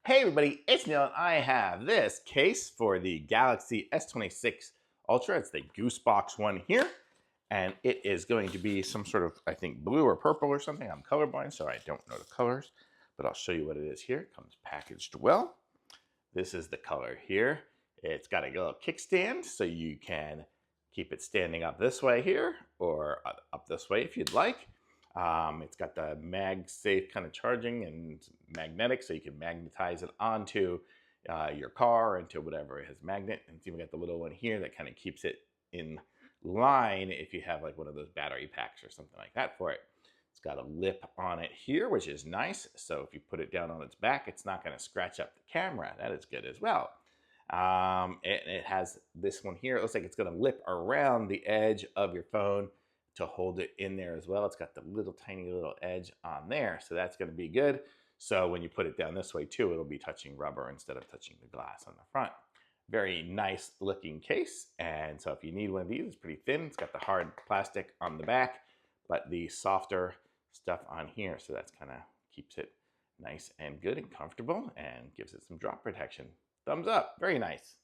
Hey everybody, it's Neil and I have this case for the Galaxy S26 Ultra. It's the GooseBox one here. And it is going to be some sort of, I think, blue or purple or something. I'm colorblind, so I don't know the colors. But I'll show you what it is here. It comes packaged well. This is the color here. It's got a little kickstand, so you can keep it standing up this way here, or up this way if you'd like. It's got the MagSafe kind of charging and magnetic, so you can magnetize it onto your car, into whatever it has magnet. And it's even got the little one here that kind of keeps it in line if you have like one of those battery packs or something like that for it. It's got a lip on it here, which is nice. So if you put it down on its back, it's not going to scratch up the camera. That is good as well. It has this one here. It looks like it's going to lip around the edge of your phone to hold it in there as well. It's got the little tiny little edge on there. So that's going to be good. So when you put it down this way too, it'll be touching rubber instead of touching the glass on the front. Very nice looking case. And so if you need one of these, it's pretty thin. It's got the hard plastic on the back, but the softer stuff on here. So that's kind of keeps it nice and good and comfortable and gives it some drop protection. Thumbs up. Very nice.